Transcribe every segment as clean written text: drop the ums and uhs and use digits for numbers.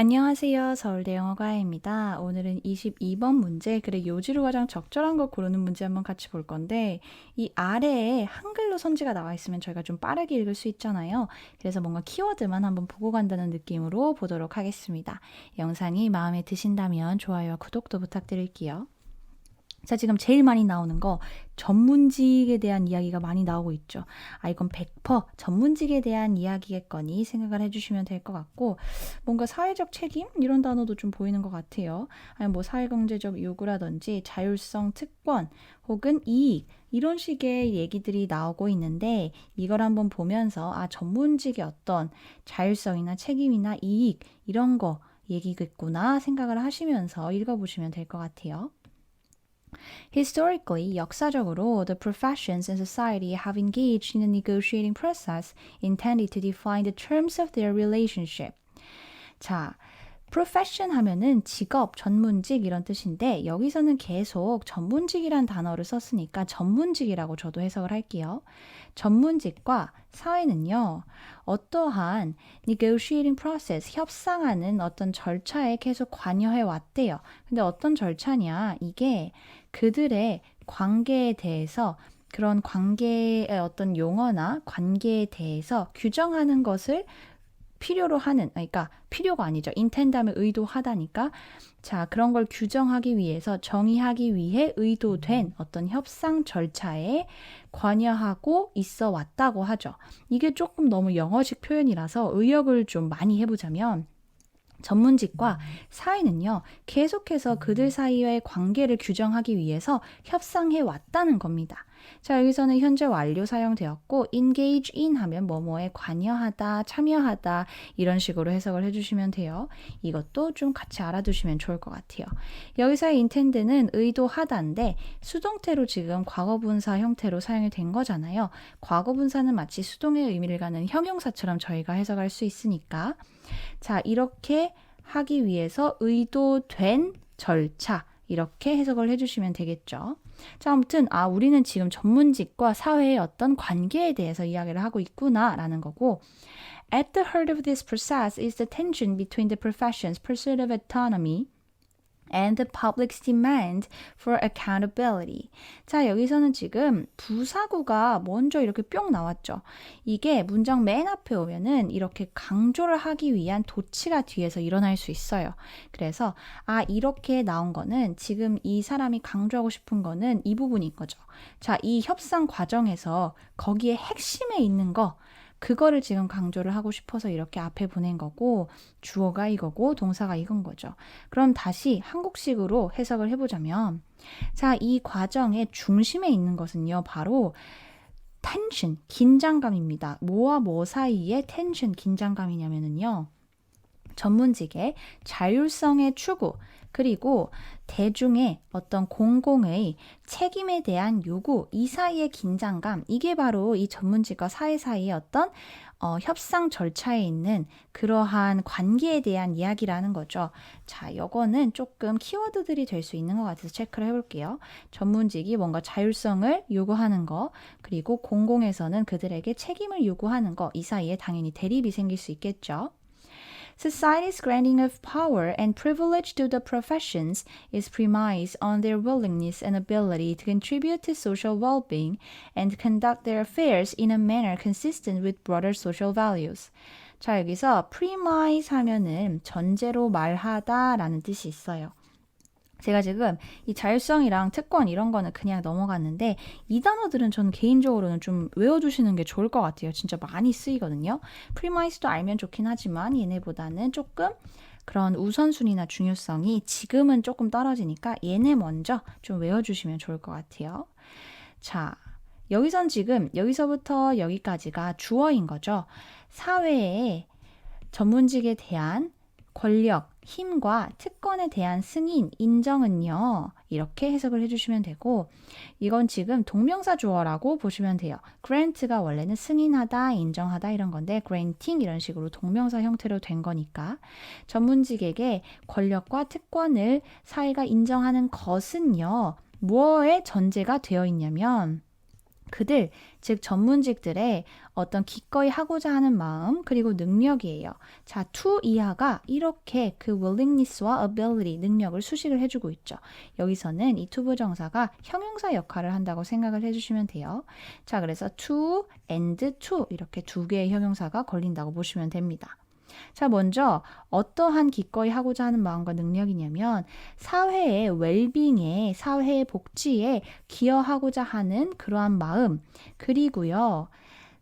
안녕하세요. 서울대 영어과외입니다. 오늘은 22번 문제, 그래 요지로 가장 적절한 걸 고르는 문제 한번 같이 볼 건데 이 아래에 한글로 선지가 나와 있으면 저희가 좀 빠르게 읽을 수 있잖아요. 그래서 뭔가 키워드만 한번 보고 간다는 느낌으로 보도록 하겠습니다. 영상이 마음에 드신다면 좋아요와 구독도 부탁드릴게요. 자, 지금 제일 많이 나오는 거 전문직에 대한 이야기가 많이 나오고 있죠. 이건 100% 전문직에 대한 이야기겠거니 생각을 해주시면 될 것 같고, 뭔가 사회적 책임 이런 단어도 좀 보이는 것 같아요. 아니 뭐 사회경제적 요구라든지 자율성, 특권 혹은 이익 이런 식의 얘기들이 나오고 있는데, 이걸 한번 보면서 전문직의 어떤 자율성이나 책임이나 이익 이런 거 얘기겠구나 생각을 하시면서 읽어보시면 될 것 같아요. Historically, 역사적으로, the professions and society have engaged in a negotiating process intended to define the terms of their relationship. 자, profession 하면은 직업, 전문직 이런 뜻인데 여기서는 계속 전문직이란 단어를 썼으니까 전문직이라고 저도 해석을 할게요. 전문직과 사회는요, 어떠한 negotiating process, 협상하는 어떤 절차에 계속 관여해 왔대요. 근데 어떤 절차냐? 이게 그들의 관계에 대해서 그런 관계의 어떤 용어나 관계에 대해서 규정하는 것을 필요로 하는, 그러니까 필요가 아니죠. intend 하면 의도하다니까. 자, 그런 걸 규정하기 위해서 정의하기 위해 의도된 어떤 협상 절차에 관여하고 있어 왔다고 하죠. 이게 조금 너무 영어식 표현이라서 의역을 좀 많이 해보자면 전문직과 사회는요, 계속해서 그들 사이의 관계를 규정하기 위해서 협상해 왔다는 겁니다. 자, 여기서는 현재 완료 사용되었고 engage in 하면 뭐뭐에 관여하다, 참여하다 이런 식으로 해석을 해주시면 돼요. 이것도 좀 같이 알아두시면 좋을 것 같아요. 여기서의 intend는 의도하다인데 수동태로 지금 과거분사 형태로 사용이 된 거잖아요. 과거분사는 마치 수동의 의미를 갖는 형용사처럼 저희가 해석할 수 있으니까, 자, 이렇게 하기 위해서 의도된 절차 이렇게 해석을 해주시면 되겠죠. 자, 아무튼 우리는 지금 전문직과 사회의 어떤 관계에 대해서 이야기를 하고 있구나라는 거고, At the heart of this process is the tension between the profession's pursuit of autonomy and the public's demand for accountability. 자, 여기서는 지금 부사구가 먼저 이렇게 뿅 나왔죠. 이게 문장 맨 앞에 오면은 이렇게 강조를 하기 위한 도치가 뒤에서 일어날 수 있어요. 그래서 이렇게 나온 거는 지금 이 사람이 강조하고 싶은 거는 이 부분인 거죠. 자, 이 협상 과정에서 거기에 핵심에 있는 거, 그거를 지금 강조를 하고 싶어서 이렇게 앞에 보낸 거고, 주어가 이거고 동사가 이건 거죠. 그럼 다시 한국식으로 해석을 해보자면, 자, 이 과정의 중심에 있는 것은요, 바로 텐션, 긴장감입니다. 뭐와 뭐 사이에 텐션, 긴장감이냐면요, 전문직의 자율성의 추구, 그리고 대중의 어떤 공공의 책임에 대한 요구, 이 사이의 긴장감, 이게 바로 이 전문직과 사회 사이의 어떤 협상 절차에 있는 그러한 관계에 대한 이야기라는 거죠. 자, 요거는 조금 키워드들이 될 수 있는 것 같아서 체크를 해볼게요. 전문직이 뭔가 자율성을 요구하는 거, 그리고 공공에서는 그들에게 책임을 요구하는 거, 이 사이에 당연히 대립이 생길 수 있겠죠. Society's granting of power and privilege to the professions is premised on their willingness and ability to contribute to social well-being and conduct their affairs in a manner consistent with broader social values. 자, 여기서 premise 하면은 전제로 말하다 라는 뜻이 있어요. 제가 지금 이 자율성이랑 특권 이런 거는 그냥 넘어갔는데, 이 단어들은 저는 개인적으로는 좀 외워두시는 게 좋을 것 같아요. 진짜 많이 쓰이거든요. 프리마이스도 알면 좋긴 하지만 얘네보다는 조금 그런 우선순위나 중요성이 지금은 조금 떨어지니까 얘네 먼저 좀 외워주시면 좋을 것 같아요. 자, 여기선 지금 여기서부터 여기까지가 주어인 거죠. 사회의 전문직에 대한 권력, 힘과 특권에 대한 승인, 인정은요, 이렇게 해석을 해주시면 되고, 이건 지금 동명사 주어라고 보시면 돼요. grant가 원래는 승인하다, 인정하다 이런 건데 granting 이런 식으로 동명사 형태로 된 거니까, 전문직에게 권력과 특권을 사회가 인정하는 것은요, 무엇에 전제가 되어 있냐면 그들, 즉 전문직들의 어떤 기꺼이 하고자 하는 마음 그리고 능력이에요. 자, to 이하가 이렇게 그 willingness와 ability, 능력을 수식을 해주고 있죠. 여기서는 이 to 부정사가 형용사 역할을 한다고 생각을 해주시면 돼요. 자, 그래서 to and to 이렇게 두 개의 형용사가 걸린다고 보시면 됩니다. 자, 먼저 어떠한 기꺼이 하고자 하는 마음과 능력이냐면 사회의 웰빙에, 사회의 복지에 기여하고자 하는 그러한 마음, 그리고요.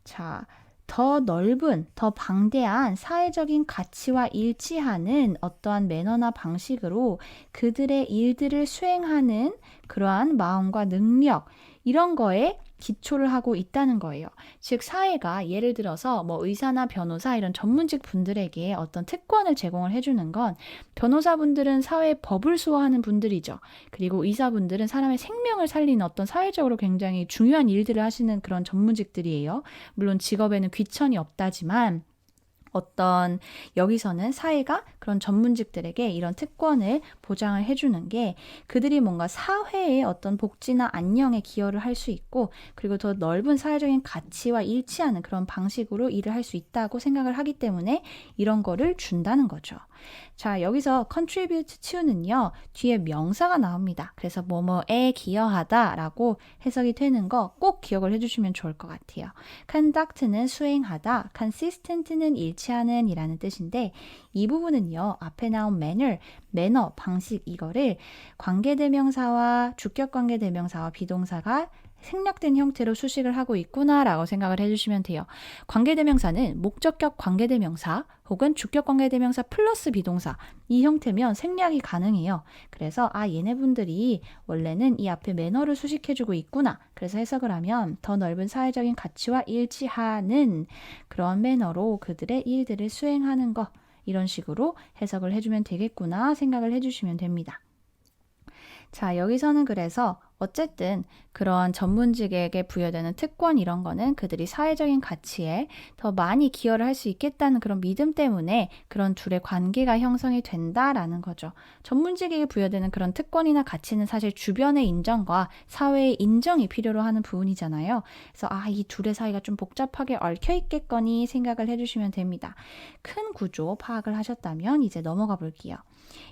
자, 더 넓은, 더 방대한 사회적인 가치와 일치하는 어떠한 매너나 방식으로 그들의 일들을 수행하는 그러한 마음과 능력, 이런 거에 기초를 하고 있다는 거예요. 즉 사회가 예를 들어서 뭐 의사나 변호사 이런 전문직 분들에게 어떤 특권을 제공을 해주는 건 변호사분들은 사회의 법을 수호하는 분들이죠. 그리고 의사분들은 사람의 생명을 살리는 어떤 사회적으로 굉장히 중요한 일들을 하시는 그런 전문직들이에요. 물론 직업에는 귀천이 없다지만 어떤 여기서는 사회가 그런 전문직들에게 이런 특권을 보장을 해주는 게 그들이 뭔가 사회의 어떤 복지나 안녕에 기여를 할 수 있고 그리고 더 넓은 사회적인 가치와 일치하는 그런 방식으로 일을 할 수 있다고 생각을 하기 때문에 이런 거를 준다는 거죠. 자, 여기서 contribute to는요, 뒤에 명사가 나옵니다. 그래서 뭐뭐에 기여하다 라고 해석이 되는 거 꼭 기억을 해주시면 좋을 것 같아요. conduct는 수행하다, consistent는 일치하는 이라는 뜻인데 이 부분은요, 앞에 나온 manner, 매너, 방식 이거를 관계대명사와 주격관계대명사와 비동사가 생략된 형태로 수식을 하고 있구나라고 생각을 해주시면 돼요. 관계대명사는 목적격 관계대명사 혹은 주격 관계대명사 플러스 비동사 이 형태면 생략이 가능해요. 그래서 얘네분들이 원래는 이 앞에 매너를 수식해주고 있구나. 그래서 해석을 하면 더 넓은 사회적인 가치와 일치하는 그런 매너로 그들의 일들을 수행하는 것 이런 식으로 해석을 해주면 되겠구나 생각을 해주시면 됩니다. 자, 여기서는 그래서 어쨌든 그런 전문직에게 부여되는 특권 이런 거는 그들이 사회적인 가치에 더 많이 기여를 할 수 있겠다는 그런 믿음 때문에 그런 둘의 관계가 형성이 된다라는 거죠. 전문직에게 부여되는 그런 특권이나 가치는 사실 주변의 인정과 사회의 인정이 필요로 하는 부분이잖아요. 그래서 이 둘의 사이가 좀 복잡하게 얽혀 있겠거니 생각을 해주시면 됩니다. 큰 구조 파악을 하셨다면 이제 넘어가 볼게요.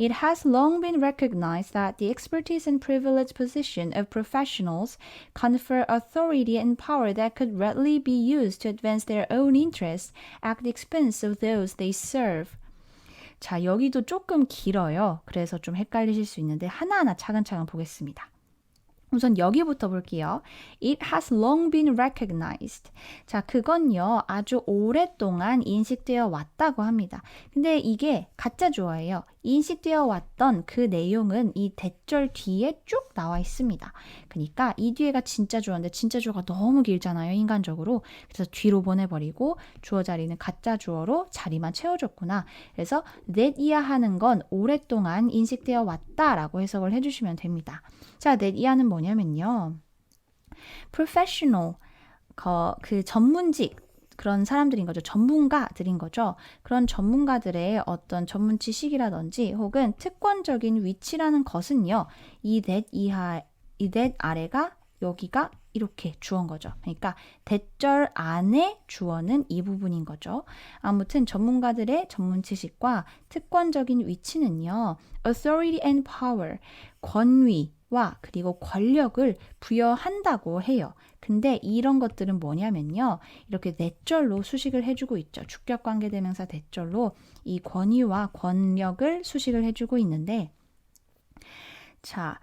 It has long been recognized that the expertise and privileged position of professionals confer authority and power that could readily be used to advance their own interests at the expense of those they serve. 자, 여기도 조금 길어요. 그래서 좀 헷갈리실 수 있는데 하나하나 차근차근 보겠습니다. 우선 여기부터 볼게요. It has long been recognized. 자, 그건요, 아주 오랫동안 인식되어 왔다고 합니다. 근데 이게 가짜 주어예요. 인식되어 왔던 그 내용은 이 대절 뒤에 쭉 나와 있습니다. 그러니까 이 뒤에가 진짜 주어인데 진짜 주어가 너무 길잖아요, 인간적으로. 그래서 뒤로 보내버리고 주어 자리는 가짜 주어로 자리만 채워줬구나. 그래서 that 이하하는 건 오랫동안 인식되어 왔다라고 해석을 해주시면 됩니다. 자, that 이하는 뭐냐면요. professional, 그 전문직, 그런 사람들인 거죠. 전문가들인 거죠. 그런 전문가들의 어떤 전문 지식이라든지 혹은 특권적인 위치라는 것은요. 이 that 이하, 이 that 아래가 여기가 이렇게 주어인 거죠. 그러니까 대절 안에 주어는 이 부분인 거죠. 아무튼 전문가들의 전문 지식과 특권적인 위치는요. authority and power, 권위와 그리고 권력을 부여한다고 해요. 근데 이런 것들은 뭐냐면요. 이렇게 대절로 수식을 해주고 있죠. 주격관계대명사 대절로 이 권위와 권력을 수식을 해주고 있는데 자,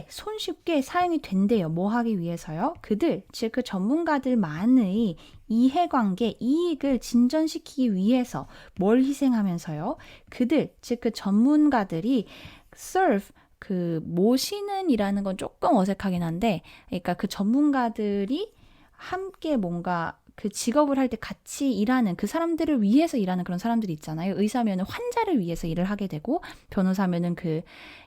손쉽게 사용이 된대요. 뭐 하기 위해서요? 그들, 즉 그 전문가들만의 이해관계, 이익을 진전시키기 위해서 뭘 희생하면서요? 그들, 즉 그 전문가들이 serve, 그 모시는 이라는 건 조금 어색하긴 한데 그러니까 그 전문가들이 함께 뭔가 그 직업을 할 때 같이 일하는 그 사람들을 위해서 일하는 그런 사람들이 있잖아요. 의사면은 환자를 위해서 일을 하게 되고 변호사면은 그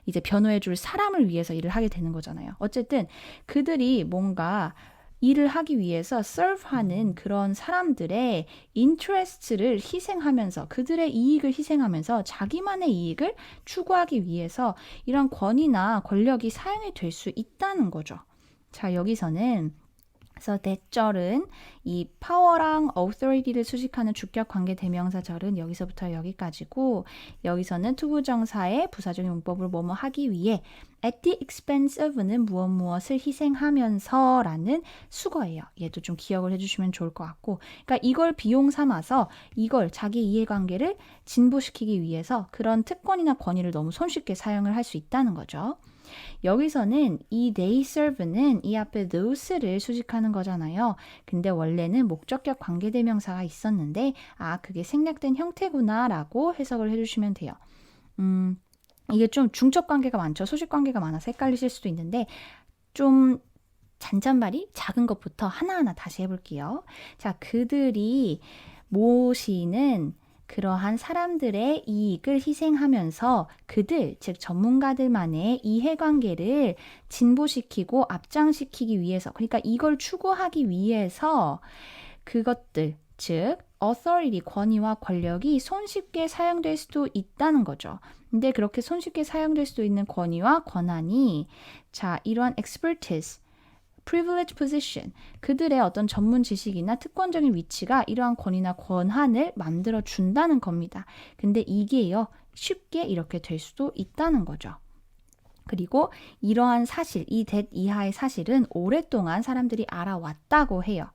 이제 변호해 줄 사람을 위해서 일을 하게 되는 거잖아요. 어쨌든 그들이 뭔가 일을 하기 위해서 serve하는 그런 사람들의 interest를 희생하면서 그들의 이익을 희생하면서 자기만의 이익을 추구하기 위해서 이런 권위나 권력이 사용이 될 수 있다는 거죠. 자, 여기서는 그래서 대절은 이 파워랑 authority를 수식하는 주격 관계 대명사절은 여기서부터 여기까지고 여기서는 투부정사의 부사적인 문법으로 뭐뭐 하기 위해 at the expense of는 무엇을 희생하면서 라는 수거예요. 얘도 좀 기억을 해주시면 좋을 것 같고 그러니까 이걸 비용 삼아서 이걸 자기 이해관계를 진보시키기 위해서 그런 특권이나 권위를 너무 손쉽게 사용을 할 수 있다는 거죠. 여기서는 이 they serve는 이 앞에 those를 수식하는 거잖아요. 근데 원래는 목적격 관계대명사가 있었는데 그게 생략된 형태구나 라고 해석을 해주시면 돼요. 이게 좀 중적 관계가 많죠. 소식 관계가 많아서 헷갈리실 수도 있는데 좀 잔잔말이 작은 것부터 하나하나 다시 해볼게요. 자, 그들이 모시는 그러한 사람들의 이익을 희생하면서 그들, 즉 전문가들만의 이해관계를 진보시키고 앞장시키기 위해서 그러니까 이걸 추구하기 위해서 그것들, 즉 authority, 권위와 권력이 손쉽게 사용될 수도 있다는 거죠. 근데 그렇게 손쉽게 사용될 수도 있는 권위와 권한이 자, 이러한 expertise, privileged position, 그들의 어떤 전문 지식이나 특권적인 위치가 이러한 권위나 권한을 만들어 준다는 겁니다. 근데 이게요, 쉽게 이렇게 될 수도 있다는 거죠. 그리고 이러한 사실, 이 that 이하의 사실은 오랫동안 사람들이 알아왔다고 해요.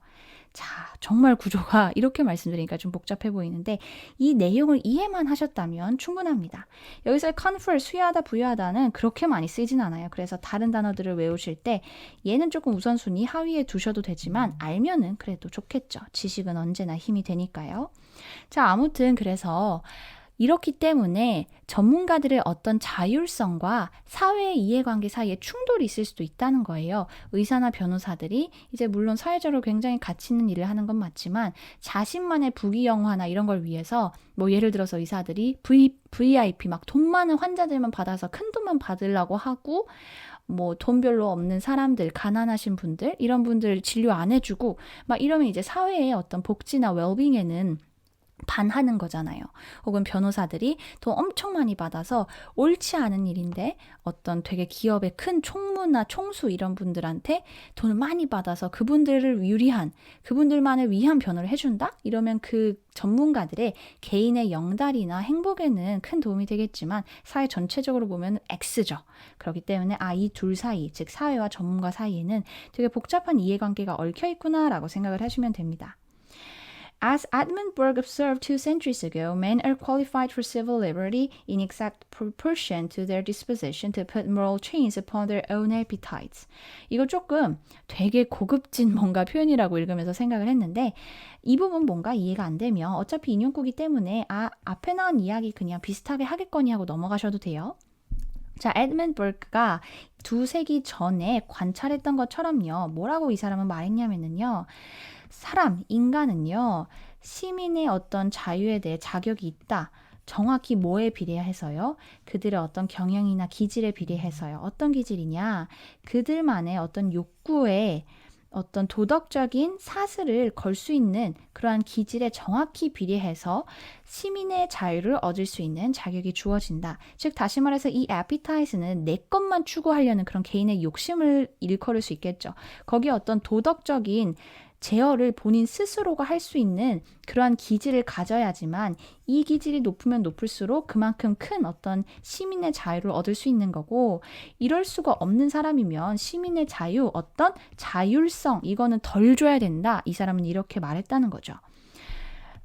자, 정말 구조가 이렇게 말씀드리니까 좀 복잡해 보이는데 이 내용을 이해만 하셨다면 충분합니다. 여기서 confer, 수여하다, 부여하다는 그렇게 많이 쓰이진 않아요. 그래서 다른 단어들을 외우실 때 얘는 조금 우선순위 하위에 두셔도 되지만 알면은 그래도 좋겠죠. 지식은 언제나 힘이 되니까요. 자, 아무튼 그래서 이렇기 때문에 전문가들의 어떤 자율성과 사회의 이해관계 사이에 충돌이 있을 수도 있다는 거예요. 의사나 변호사들이 이제 물론 사회적으로 굉장히 가치 있는 일을 하는 건 맞지만 자신만의 부귀영화나 이런 걸 위해서 뭐 예를 들어서 의사들이 VIP 막 돈 많은 환자들만 받아서 큰 돈만 받으려고 하고 뭐 돈 별로 없는 사람들, 가난하신 분들 이런 분들 진료 안 해주고 막 이러면 이제 사회의 어떤 복지나 웰빙에는 반하는 거잖아요. 혹은 변호사들이 돈 엄청 많이 받아서 옳지 않은 일인데 어떤 되게 기업의 큰 총무나 총수 이런 분들한테 돈을 많이 받아서 그분들을 유리한, 그분들만을 위한 변호를 해준다? 이러면 그 전문가들의 개인의 영달이나 행복에는 큰 도움이 되겠지만 사회 전체적으로 보면 X죠. 그렇기 때문에 이 둘 사이, 즉 사회와 전문가 사이에는 되게 복잡한 이해관계가 얽혀 있구나라고 생각을 하시면 됩니다. As Edmund Burke observed 2 centuries ago, men are qualified for civil liberty in exact proportion to their disposition to put moral chains upon their own appetites. 이거 조금 되게 고급진 뭔가 표현이라고 읽으면서 생각을 했는데 이 부분 뭔가 이해가 안 되면 어차피 인용구기 때문에 앞에 나온 이야기 그냥 비슷하게 하겠거니 하고 넘어가셔도 돼요. 자, 에드먼드 버크가 2세기 전에 관찰했던 것처럼요. 뭐라고 이 사람은 말했냐면요. 인간은요, 시민의 어떤 자유에 대해 자격이 있다. 정확히 뭐에 비례해서요? 그들의 어떤 경영이나 기질에 비례해서요. 어떤 기질이냐? 그들만의 어떤 욕구에 어떤 도덕적인 사슬을 걸 수 있는 그러한 기질에 정확히 비례해서 시민의 자유를 얻을 수 있는 자격이 주어진다. 즉 다시 말해서 이 appetite는 내 것만 추구하려는 그런 개인의 욕심을 일컬을 수 있겠죠. 거기에 어떤 도덕적인 제어를 본인 스스로가 할 수 있는 그러한 기질을 가져야지만 이 기질이 높으면 높을수록 그만큼 큰 어떤 시민의 자유를 얻을 수 있는 거고 이럴 수가 없는 사람이면 시민의 자유, 어떤 자율성 이거는 덜 줘야 된다. 이 사람은 이렇게 말했다는 거죠.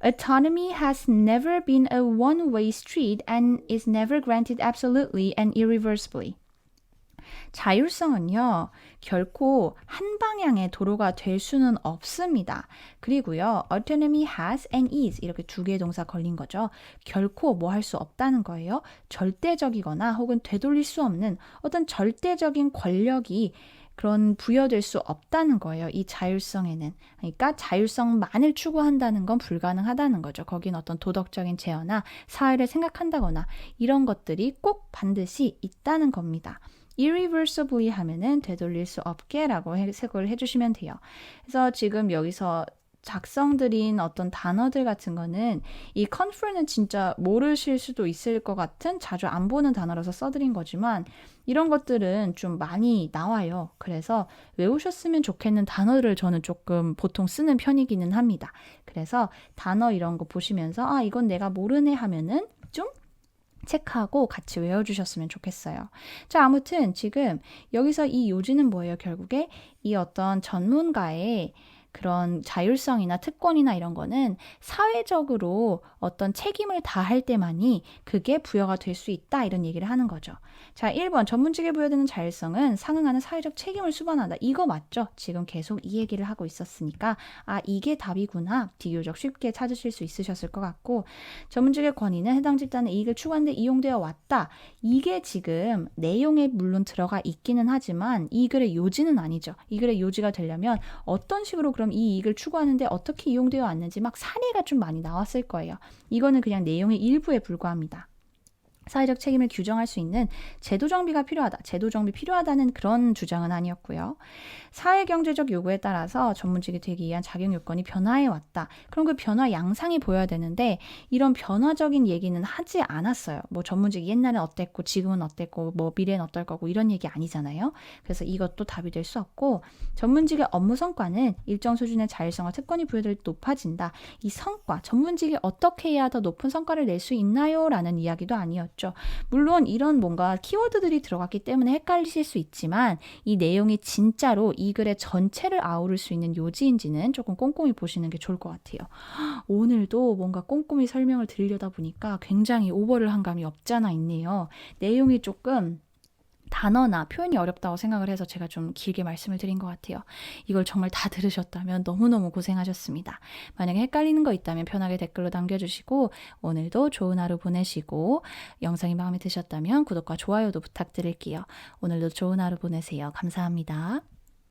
Autonomy has never been a one-way street and is never granted absolutely and irreversibly. 자율성은요, 결코 한 방향의 도로가 될 수는 없습니다. 그리고요, autonomy has and is 이렇게 두 개의 동사 걸린 거죠. 결코 뭐 할 수 없다는 거예요. 절대적이거나 혹은 되돌릴 수 없는 어떤 절대적인 권력이 그런 부여될 수 없다는 거예요. 이 자율성에는. 그러니까 자율성만을 추구한다는 건 불가능하다는 거죠. 거긴 어떤 도덕적인 제어나 사회를 생각한다거나 이런 것들이 꼭 반드시 있다는 겁니다. irreversibly 하면은 되돌릴 수 없게 라고 해석을 해주시면 돼요. 그래서 지금 여기서 작성드린 어떤 단어들 같은 거는 이 confer는 진짜 모르실 수도 있을 것 같은 자주 안 보는 단어라서 써드린 거지만 이런 것들은 좀 많이 나와요. 그래서 외우셨으면 좋겠는 단어를 저는 조금 보통 쓰는 편이기는 합니다. 그래서 단어 이런 거 보시면서 아, 이건 내가 모르네 하면은 좀 체크하고 같이 외워주셨으면 좋겠어요. 자, 아무튼 지금 여기서 이 요지는 뭐예요? 결국에 이 어떤 전문가의 그런 자율성이나 특권이나 이런 거는 사회적으로 어떤 책임을 다할 때만이 그게 부여가 될 수 있다 이런 얘기를 하는 거죠. 자, 1번 전문직에 부여되는 자율성은 상응하는 사회적 책임을 수반한다. 이거 맞죠? 지금 계속 이 얘기를 하고 있었으니까 아, 이게 답이구나. 비교적 쉽게 찾으실 수 있으셨을 것 같고 전문직의 권위는 해당 집단의 이익을 추구하는 데 이용되어 왔다. 이게 지금 내용에 물론 들어가 있기는 하지만 이 글의 요지는 아니죠. 이 글의 요지가 되려면 어떤 식으로 그럼 이 이익을 추구하는데 어떻게 이용되어 왔는지 막 사례가 좀 많이 나왔을 거예요. 이거는 그냥 내용의 일부에 불과합니다. 사회적 책임을 규정할 수 있는 제도 정비가 필요하다. 제도 정비 필요하다는 그런 주장은 아니었고요. 사회경제적 요구에 따라서 전문직이 되기 위한 자격 요건이 변화해 왔다. 그럼 그 변화 양상이 보여야 되는데 이런 변화적인 얘기는 하지 않았어요. 뭐 전문직이 옛날엔 어땠고 지금은 어땠고 뭐 미래는 어떨 거고 이런 얘기 아니잖아요. 그래서 이것도 답이 될 수 없고 전문직의 업무 성과는 일정 수준의 자율성과 특권이 부여될 때 높아진다. 이 성과, 전문직이 어떻게 해야 더 높은 성과를 낼 수 있나요? 라는 이야기도 아니었죠. 물론 이런 뭔가 키워드들이 들어갔기 때문에 헷갈리실 수 있지만 이 내용이 진짜로 이 글의 전체를 아우를 수 있는 요지인지는 조금 꼼꼼히 보시는 게 좋을 것 같아요. 오늘도 뭔가 꼼꼼히 설명을 드리려다 보니까 굉장히 오버를 한 감이 없지 않아 있네요. 내용이 조금 단어나 표현이 어렵다고 생각을 해서 제가 좀 길게 말씀을 드린 것 같아요. 이걸 정말 다 들으셨다면 너무너무 고생하셨습니다. 만약에 헷갈리는 거 있다면 편하게 댓글로 남겨주시고 오늘도 좋은 하루 보내시고 영상이 마음에 드셨다면 구독과 좋아요도 부탁드릴게요. 오늘도 좋은 하루 보내세요. 감사합니다.